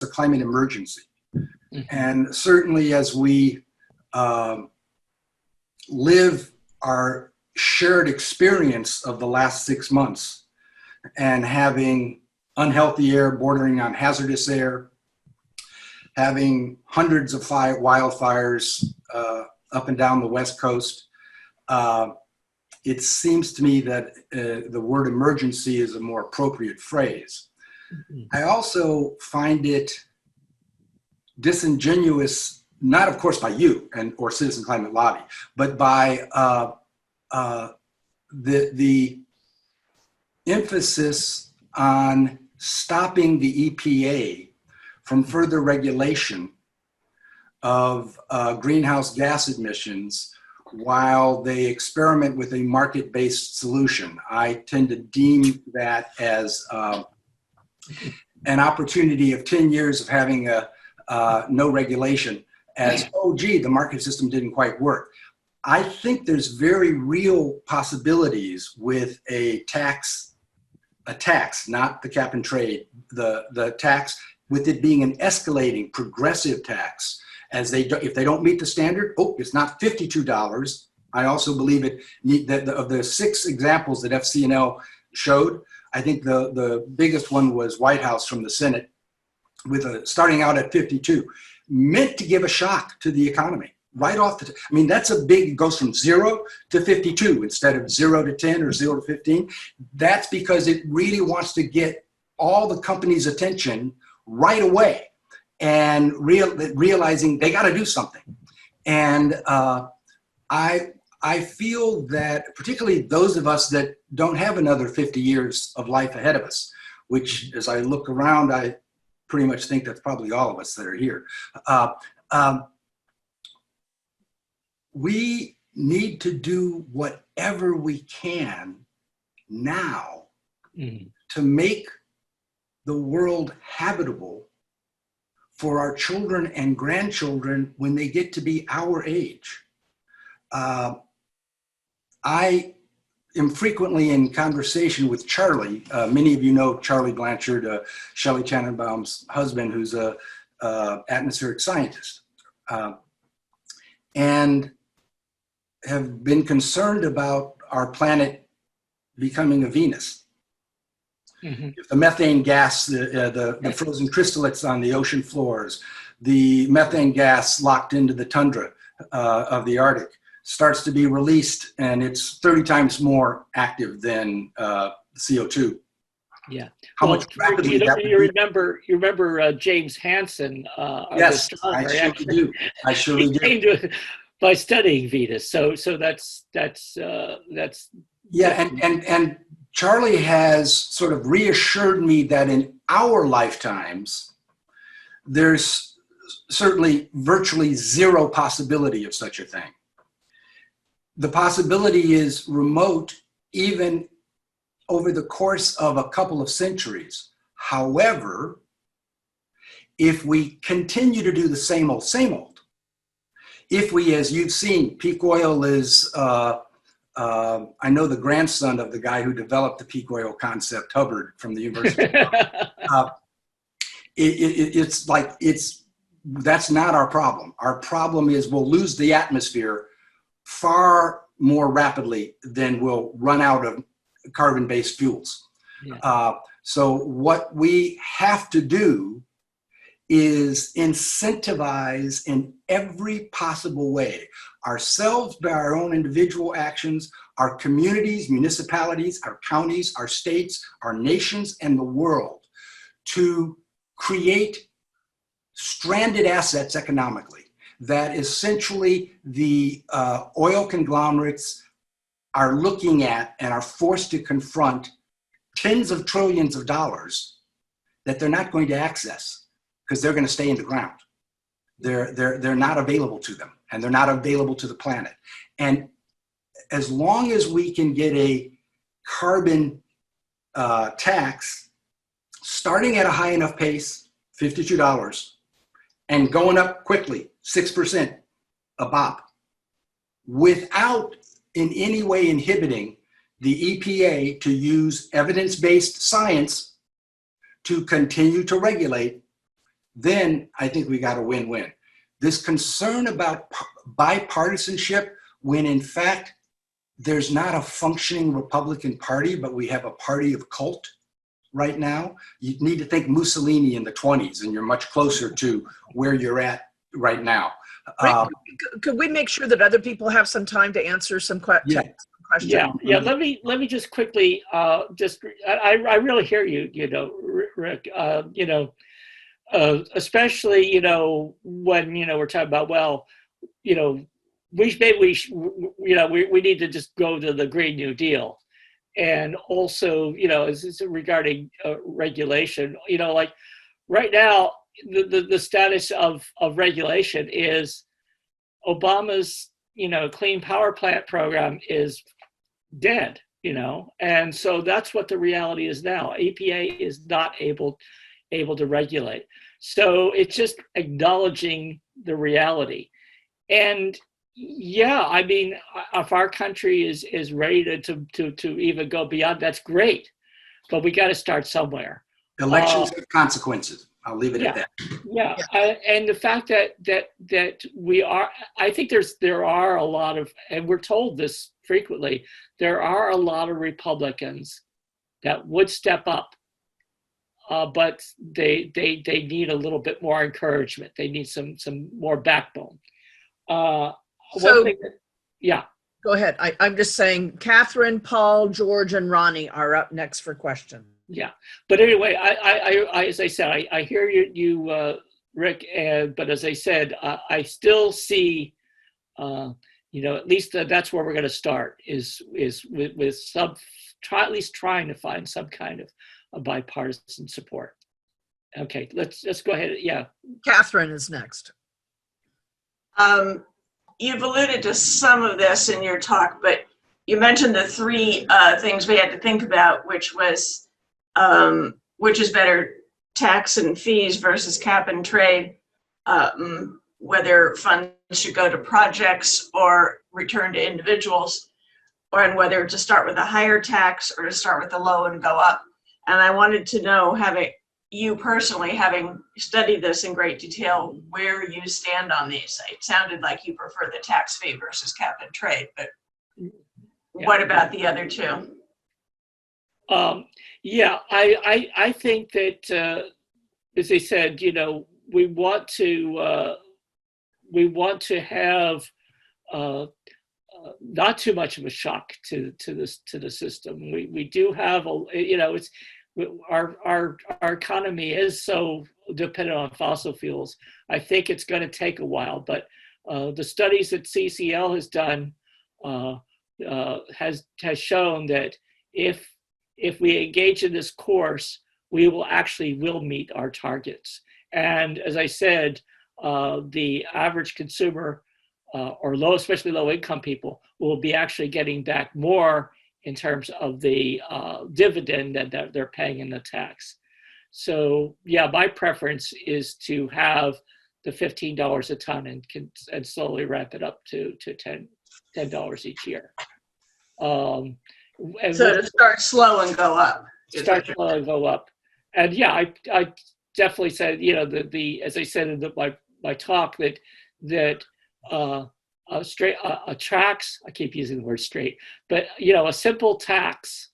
a climate emergency. Mm-hmm. And certainly as we live our shared experience of the last 6 months and having unhealthy air bordering on hazardous air, having hundreds of wildfires up and down the West Coast, it seems to me that the word emergency is a more appropriate phrase. Mm-hmm. I also find it disingenuous, not of course by you or Citizen Climate Lobby, but by the emphasis on stopping the EPA from further regulation of greenhouse gas emissions while they experiment with a market-based solution. I tend to deem that as an opportunity of 10 years of having no regulation as, oh gee, the market system didn't quite work. I think there's very real possibilities with a tax, not the cap and trade, the tax, with it being an escalating progressive tax. As if they don't meet the standard, oh, it's not $52. I also believe that of the 6 examples that FCNL showed, I think the biggest one was White House from the Senate, with starting out at 52, meant to give a shock to the economy right off the. I mean, that's a big. It goes from 0 to 52 instead of 0 to 10 or 0 to 15. That's because it really wants to get all the companies' attention right away, and realizing they got to do something. And I feel that particularly those of us that don't have another 50 years of life ahead of us, which as I look around, I pretty much think that's probably all of us that are here. We need to do whatever we can now to make the world habitable for our children and grandchildren when they get to be our age. I am frequently in conversation with Charlie. Many of you know Charlie Blanchard, Shelley Tannenbaum's husband, who's a atmospheric scientist, and have been concerned about our planet becoming a Venus. Mm-hmm. If the methane gas, the frozen crystallets on the ocean floors, the methane gas locked into the tundra of the Arctic starts to be released, and it's 30 times more active than CO2. Yeah. How much rapidly that would you remember James Hansen? Yes, I surely do. I surely do. Came to by studying Venus. So that's yeah, and Charlie has sort of reassured me that in our lifetimes, there's certainly virtually zero possibility of such a thing. The possibility is remote even over the course of a couple of centuries. However, if we continue to do the same old, if we, as you've seen, peak oil is, I know the grandson of the guy who developed the peak oil concept, Hubbard from the University of that's not our problem. Our problem is we'll lose the atmosphere far more rapidly than we'll run out of carbon-based fuels. Yeah. So what we have to do is incentivize in every possible way, ourselves by our own individual actions, our communities, municipalities, our counties, our states, our nations, and the world, to create stranded assets economically that essentially the oil conglomerates are looking at and are forced to confront tens of trillions of dollars that they're not going to access because they're going to stay in the ground. They're not available to them, and they're not available to the planet. And as long as we can get a carbon tax starting at a high enough pace, $52, and going up quickly, 6% a bop, without in any way inhibiting the EPA to use evidence-based science to continue to regulate, then I think we got a win-win. This concern about bipartisanship, when in fact there's not a functioning Republican Party, but we have a party of cult right now. You need to think Mussolini in the 20s, and you're much closer to where you're at right now. Could we make sure that other people have some time to answer some questions? Yeah. Let me just quickly I really hear you, Rick. Especially when we're talking about, well, we need to just go to the Green New Deal, and also as regarding regulation, like right now the status of regulation is Obama's clean power plant program is dead, and so that's what the reality is now. EPA is not able to regulate. So it's just acknowledging the reality. And yeah, I mean, if our country is ready to even go beyond, that's great. But we got to start somewhere. Elections have consequences. I'll leave it at that. Yeah. And the fact that we are, I think there are a lot of, and we're told this frequently, there are a lot of Republicans that would step up. But they need a little bit more encouragement. They need some more backbone. Yeah. Go ahead. I'm just saying, Catherine, Paul, George, and Ronnie are up next for questions. Yeah, but anyway, I as I said, I hear you, Rick. But as I said, I still see, at least that's where we're going to start is with at least trying to find some kind of a bipartisan support. Okay, let's go ahead. Yeah. Catherine is next. You've alluded to some of this in your talk, but you mentioned the three things we had to think about, which is better, tax and fees versus cap and trade, whether funds should go to projects or return to individuals, and whether to start with a higher tax or to start with the low and go up. And I wanted to know, having studied this in great detail, where you stand on these. It sounded like you prefer the tax fee versus cap and trade, but what about the other two? Yeah, I think that, as I said, we want to have not too much of a shock to the system. We do have it's our economy is so dependent on fossil fuels. I think it's going to take a while, but the studies that CCL has done has shown that if we engage in this course, we will meet our targets. And as I said, the average consumer especially low income people will be actually getting back more in terms of the dividend that they're paying in the tax. So yeah, my preference is to have the $15 a ton and slowly ramp it up to $10 each year. So to start slow and go up. Start slow and go up. And yeah, I definitely said, as I said in my talk, that a tax, I keep using the word straight, but a simple tax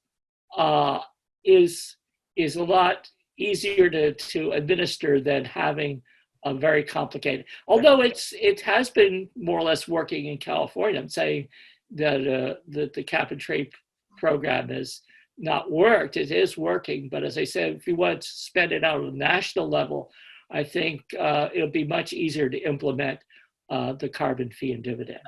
is a lot easier to administer than having a very complicated. Although it has been more or less working in California. I'm saying that the cap and trade program has not worked. It is working, but as I said, if you want to spend it out on a national level, I think it'll be much easier to implement the carbon fee and dividend.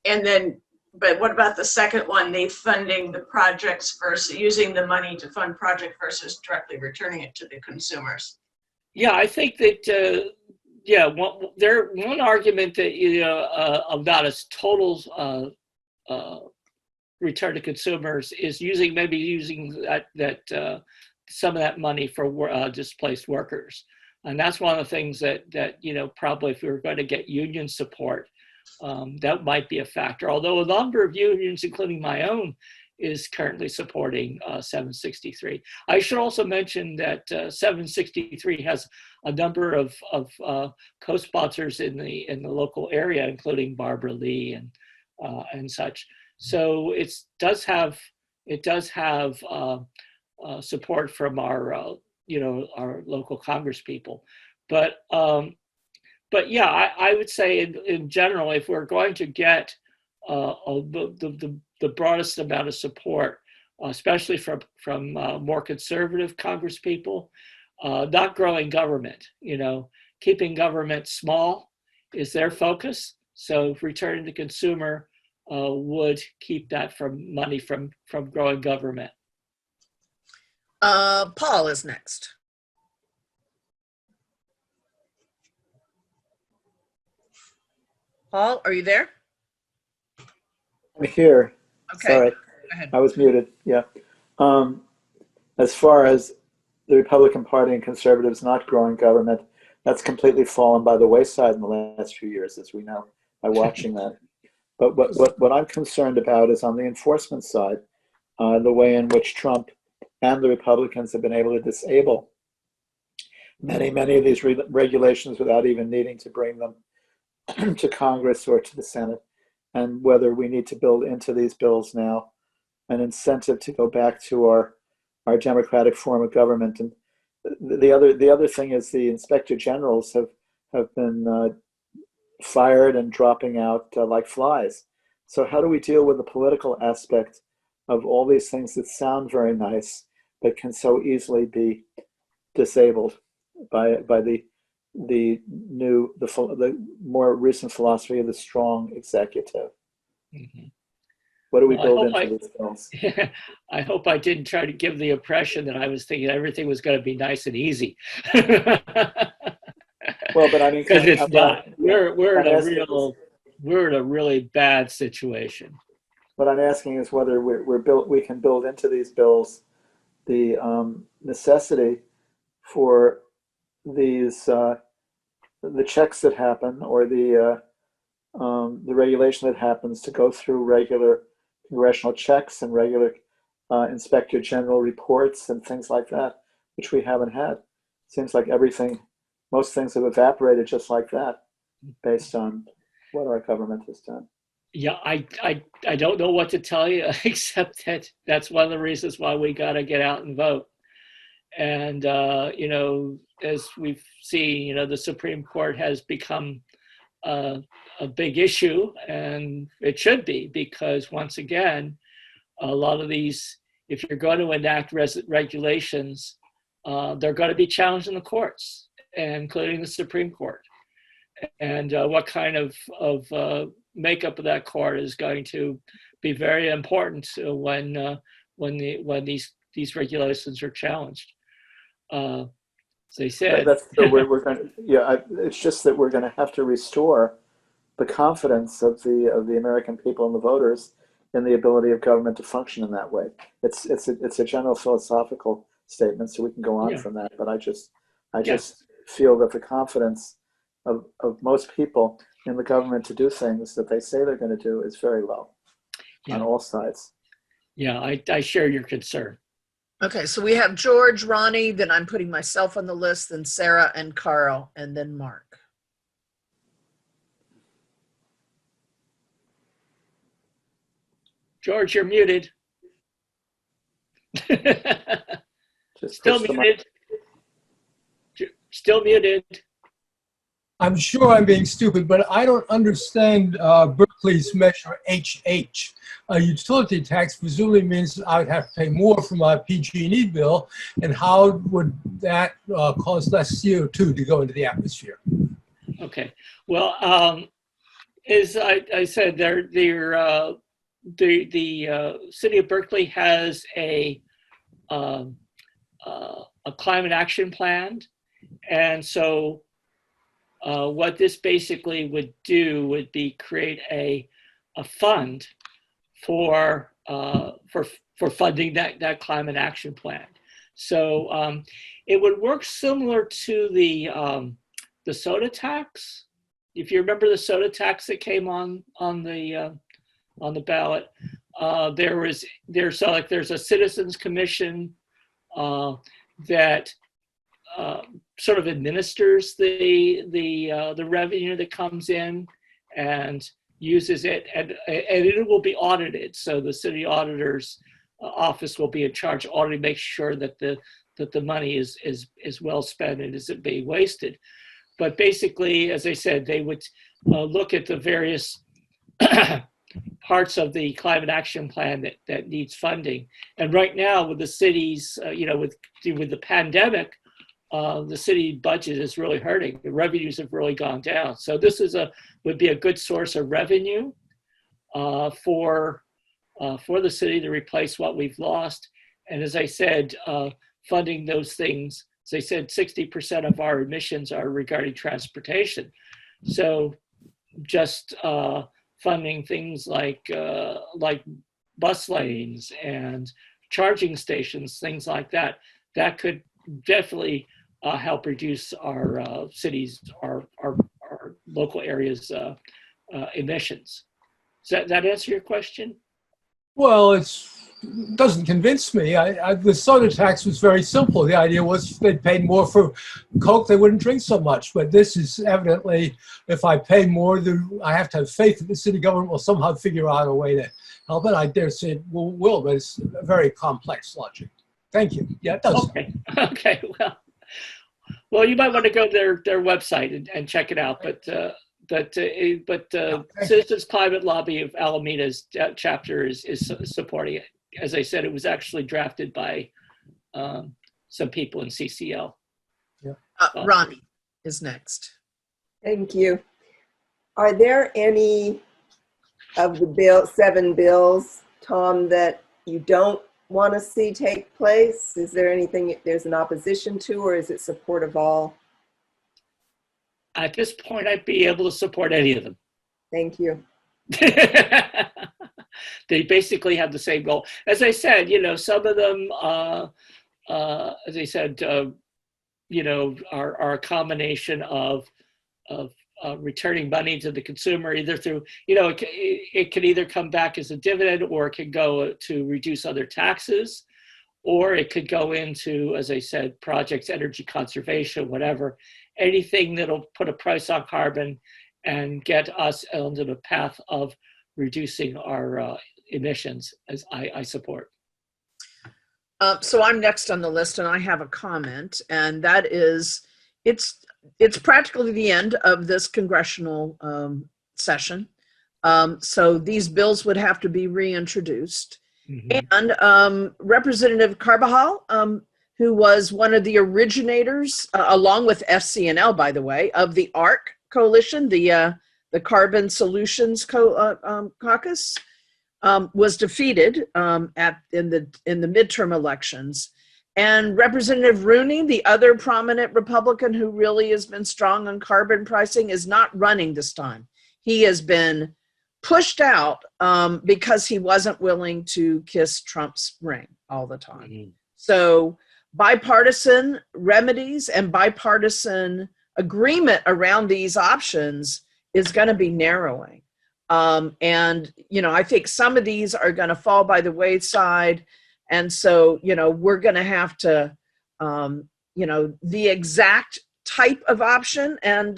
And then, but what about the second one, the funding the projects versus using the money to fund project versus directly returning it to the consumers? Yeah, I think that, one argument that, about a total return to consumers is using that some of that money for displaced workers. And that's one of the things that probably if we were going to get union support, that might be a factor. Although a number of unions, including my own, is currently supporting 763. I should also mention that 763 has a number of co-sponsors in the local area, including Barbara Lee and such. So it does have support from our our local Congress people, but yeah, I would say in general, if we're going to get the broadest amount of support, especially from more conservative Congress people, not growing government, keeping government small is their focus. So returning to consumer would keep that money from growing government. Paul is next. Paul, are you there? I'm here. Okay. Sorry, Go ahead. I was muted. Yeah. As far as the Republican Party and conservatives not growing government, that's completely fallen by the wayside in the last few years, as we know, by watching that. But what I'm concerned about is on the enforcement side, the way in which Trump and the Republicans have been able to disable many of these regulations without even needing to bring them to Congress or to the Senate, and whether we need to build into these bills now an incentive to go back to our democratic form of government. And the other thing is the inspector generals have been fired and dropping out like flies. So how do we deal with the political aspect of all these things that sound very nice but can so easily be disabled by the more recent philosophy of the strong executive? Mm-hmm. What do we Well, build into these bills? I hope I didn't try to give the impression that I was thinking everything was going to be nice and easy. Well, but I mean, because it's not. We're in a really bad situation. What I'm asking is whether we can build into these bills the necessity for these the checks that happen, or the regulation that happens to go through regular congressional checks and regular inspector general reports and things like that, which we haven't had. Seems like most things have evaporated just like that, based on what our government has done. Yeah, I don't know what to tell you, except that that's one of the reasons why we got to get out and vote. And as we've seen, the Supreme Court has become a big issue, and it should be, because once again, a lot of these, if you're going to enact regulations, they're going to be challenged in the courts, including the Supreme Court. And what kind of makeup of that court is going to be very important when these regulations are challenged. As they said, we're going to, it's just that we're going to have to restore the confidence of the American people and the voters in the ability of government to function in that way. It's a general philosophical statement, so we can go on from that. But I just feel that the confidence of most people in the government to do things that they say they're going to do is very low on all sides. Yeah, I share your concern. Okay, so we have George, Ronnie, then I'm putting myself on the list, then Sarah and Carl, and then Mark. George, you're muted. Still muted. Still muted. I'm sure I'm being stupid, but I don't understand Berkeley's measure HH. A utility tax presumably means I would have to pay more for my PG&E bill, and how would that cause less CO2 to go into the atmosphere? Okay. Well, as I said, the city of Berkeley has a climate action plan, and so what this basically would do would be create a fund for funding that climate action plan. So it would work similar to the soda tax. If you remember the soda tax that came on the ballot, there's a citizens commission that sort of administers the revenue that comes in and uses it, and it will be audited. So the city auditor's office will be in charge of auditing, make sure that the money is well spent and isn't being wasted. But basically, as I said, they would look at the various parts of the climate action plan that needs funding. And right now, with the cities, with the pandemic, the city budget is really hurting. The revenues have really gone down. So this would be a good source of revenue for the city to replace what we've lost. And as I said, funding those things, as I said, 60% of our emissions are regarding transportation. So just funding things like bus lanes and charging stations, things like that, that could definitely help reduce our cities, our local areas' emissions. Does that answer your question? Well, it doesn't convince me. The soda tax was very simple. The idea was if they paid more for Coke, they wouldn't drink so much. But this is evidently, if I pay more, I have to have faith that the city government will somehow figure out a way to help it. I dare say it will, but it's a very complex logic. Thank you. Yeah, it does. Okay. Well, you might want to go to their website and check it out. But Citizens Climate Lobby of Alameda's chapter is supporting it. As I said, it was actually drafted by some people in CCL. Yeah. Ronnie is next. Thank you. Are there any of the 7 bills, Tom, that you don't want to see take place? Is there anything there's an opposition to, or is it support of all? At this point, I'd be able to support any of them. Thank you. They basically have the same goal. As I said, some of them, as I said, are a combination of returning money to the consumer, either through, it can either come back as a dividend, or it can go to reduce other taxes, or it could go into, as I said, projects, energy conservation, whatever, anything that'll put a price on carbon and get us onto the path of reducing our emissions, as I support. So I'm next on the list, and I have a comment, and that is, it's practically the end of this congressional session. So these bills would have to be reintroduced. Mm-hmm. And Representative Carbajal, who was one of the originators, along with FCNL, by the way, of the ARC coalition, the Carbon Solutions Caucus, was defeated in the midterm elections. And Representative Rooney, the other prominent Republican who really has been strong on carbon pricing, is not running this time. He has been pushed out because he wasn't willing to kiss Trump's ring all the time. Mm-hmm. So bipartisan remedies and bipartisan agreement around these options is going to be narrowing. And, I think some of these are going to fall by the wayside. And so, we're going to have to, the exact type of option and,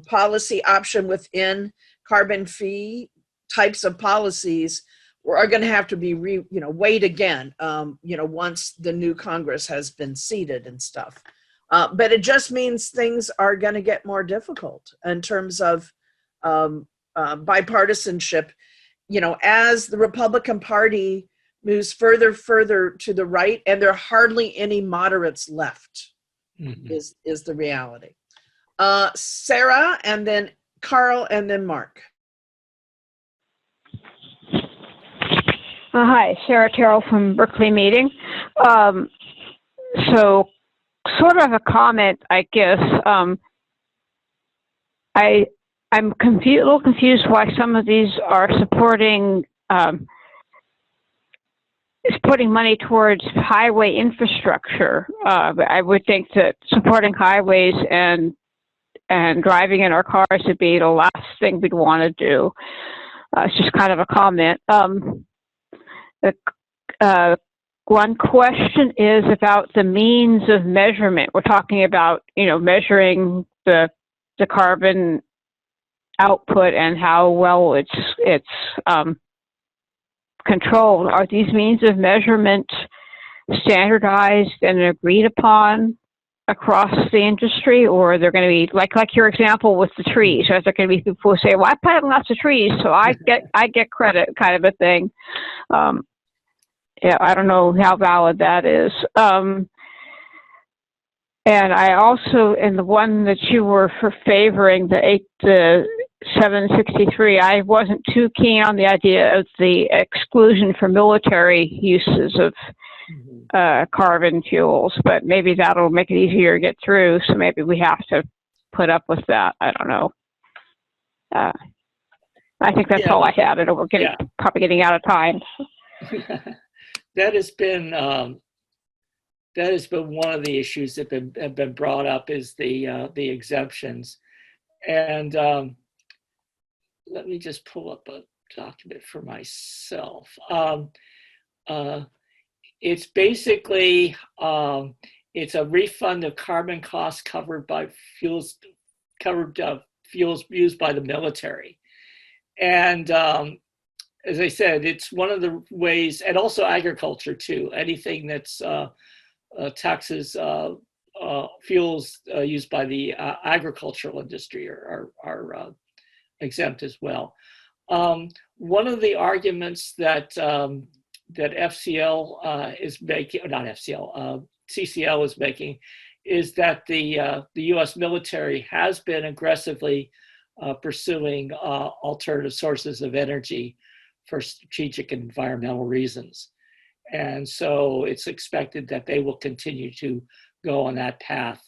policy option within carbon fee types of policies are going to have to be, weighed again, once the new Congress has been seated and stuff. But it just means things are going to get more difficult in terms of bipartisanship. As the Republican Party moves further to the right, and there are hardly any moderates left, mm-hmm. is the reality. Sarah, and then Carl, and then Mark. Hi, Sarah Terrell from Berkeley Meeting. So sort of a comment, I guess. I'm a little confused why some of these are supporting is putting money towards highway infrastructure. I would think that supporting highways and driving in our cars would be the last thing we'd want to do. It's just kind of a comment. The, one question is about the means of measurement. We're talking about, measuring the carbon output and how well it's controlled. Are these means of measurement standardized and agreed upon across the industry, or are there going to be like your example with the trees? Are there going to be people who say, "Well, I plant lots of trees, so I get credit," kind of a thing? Yeah, I don't know how valid that is. And I also, in the one that you were favoring, the 763, I wasn't too keen on the idea of the exclusion for military uses of carbon fuels, but maybe that'll make it easier to get through. So maybe we have to put up with that. I don't know. I think that's all I had, and we're probably getting out of time. That has been one of the issues that have been brought up, is the exemptions. And let me just pull up a document for myself. It's basically it's a refund of carbon costs covered by fuels used by the military. And as I said, it's one of the ways, and also agriculture too. Anything that's taxes fuels used by the agricultural industry are exempt as well. One of the arguments that FCL is making, or not FCL, CCL is making, is that the U.S. military has been aggressively pursuing alternative sources of energy for strategic and environmental reasons. And so it's expected that they will continue to go on that path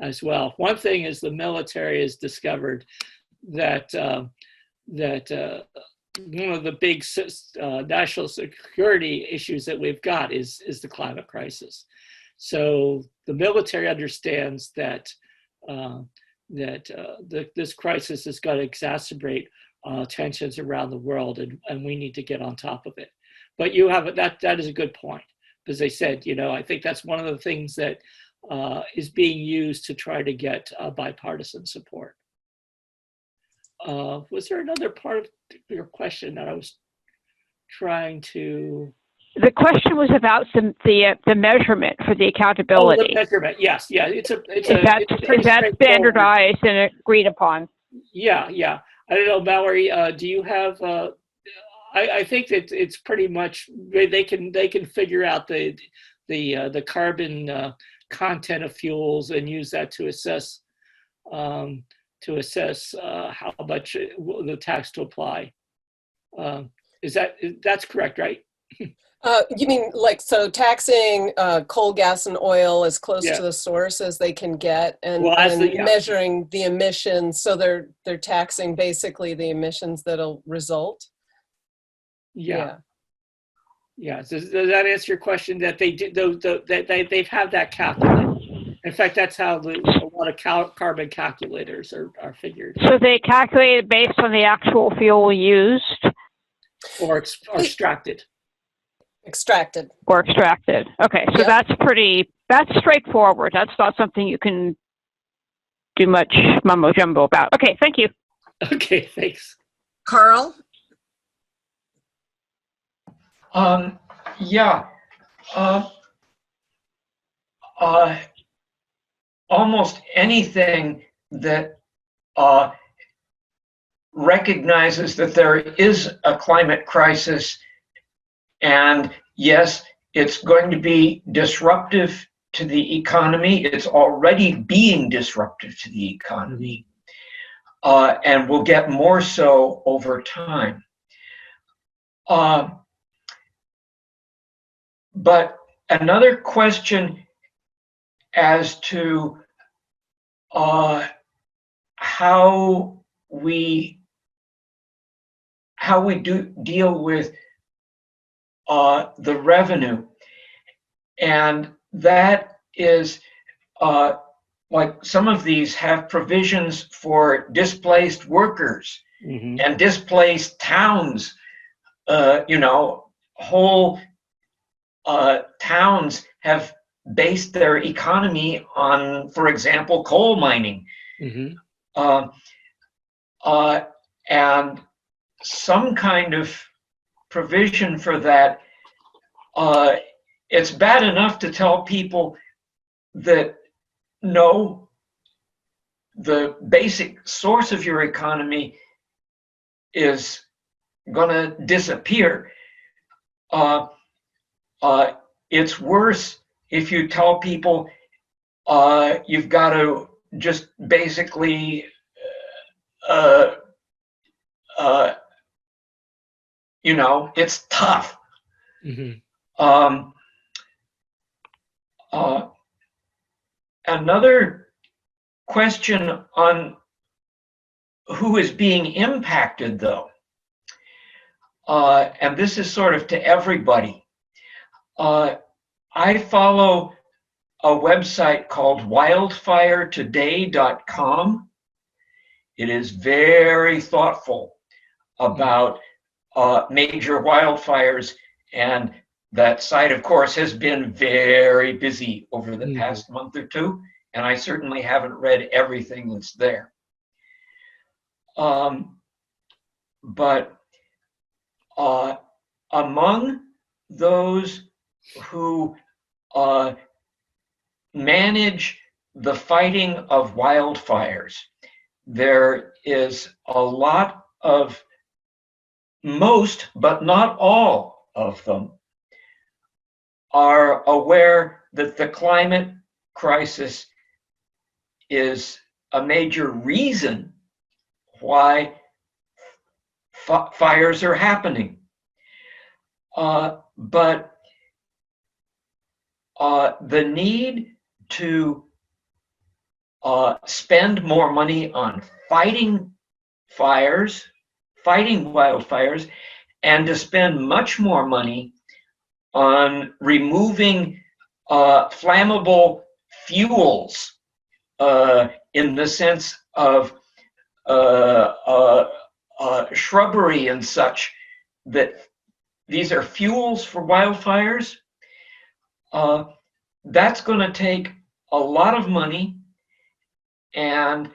as well. One thing is the military has discovered that one of the big national security issues that we've got is the climate crisis. So the military understands that this crisis is going to exacerbate tensions around the world, and we need to get on top of it. But you have that is a good point, because I said, I think that's one of the things that is being used to try to get bipartisan support. Was there another part of your question that I was trying to? The question was about the measurement for the accountability. Oh, the measurement, yes, yeah. Is that standardized and agreed upon? Yeah. I don't know, Mallory. Do you have? I think that it's pretty much they can figure out the carbon content of fuels and use that to assess how much the tax to apply. That's correct, right? You mean so taxing coal, gas, and oil as close to the source as they can get, and measuring the emissions, so they're taxing basically the emissions that'll result? Yeah. Does that answer your question? That they do, they've had that calculated. In fact, that's how a lot of carbon calculators are figured. So they calculate it based on the actual fuel used, or extracted. Extracted. Okay, so that's straightforward. That's not something you can do much mumbo jumbo about. Okay, thank you. Okay, thanks. Carl? Almost anything that recognizes that there is a climate crisis, and yes, it's going to be disruptive to the economy. It's already being disruptive to the economy, and will get more so over time. But another question as to how we deal with the revenue, and that is like some of these have provisions for displaced workers and displaced towns, whole towns have based their economy on, for example, coal mining. And some kind of provision for that. It's bad enough to tell people that no, the basic source of your economy is going to disappear. It's worse if you tell people you've got to just basically it's tough. Another question on who is being impacted, though, and this is sort of to everybody. I follow a website called wildfiretoday.com. It is very thoughtful about major wildfires, and that site, of course, has been very busy over the past month or two, and I certainly haven't read everything that's there. But among those who manage the fighting of wildfires, there is a lot of, most, but not all of them, are aware that the climate crisis is a major reason why fires are happening. But the need to spend more money on fighting fires, fighting wildfires, and to spend much more money on removing flammable fuels in the sense of shrubbery and such, that these are fuels for wildfires. That's going to take a lot of money, and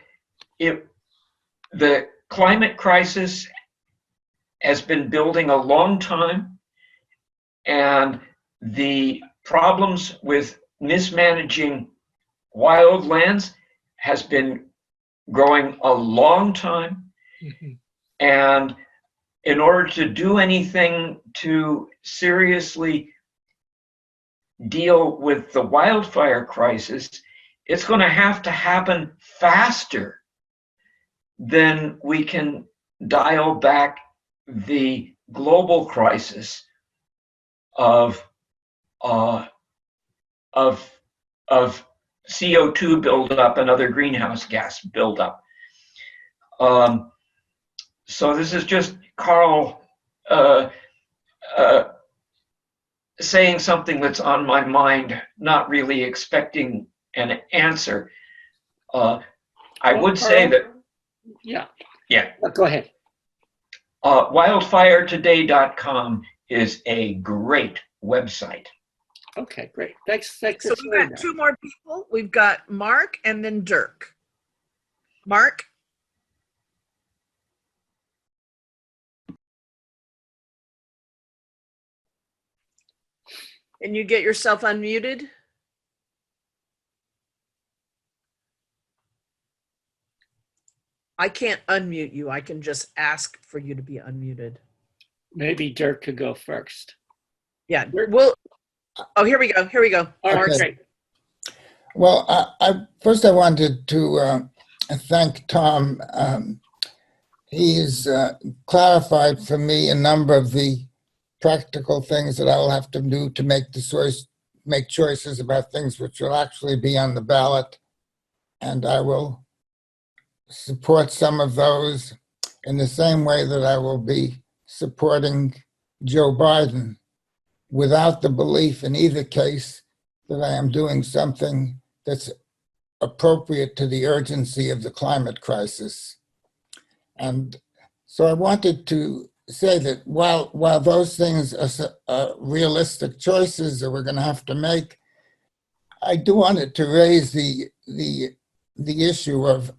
the climate crisis has been building a long time, and the problems with mismanaging wildlands has been growing a long time. And in order to do anything to seriously deal with the wildfire crisis, it's going to have to happen faster than we can dial back the global crisis of CO2 buildup and other greenhouse gas buildup. So this is just Carl saying something that's on my mind, not really expecting an answer. I would say that. Yeah. Go ahead. Wildfiretoday.com is a great website. Okay, great. Thanks. So we've got two more people. We've got Mark and then Dirk. Mark? Can you get yourself unmuted? I can't unmute you. I can just ask for you to be unmuted. Maybe Dirk could go first. Yeah, well, oh, here we go. Here we go. All right, Okay. great. Well, first I wanted to thank Tom. He's clarified for me a number of the practical things that I will have to do to make choices about things which will actually be on the ballot, and I will support some of those in the same way that I will be supporting Joe Biden, without the belief in either case that I am doing something that's appropriate to the urgency of the climate crisis. And So I wanted to say that while those things are realistic choices that we're going to have to make, I do wanted to raise the issue of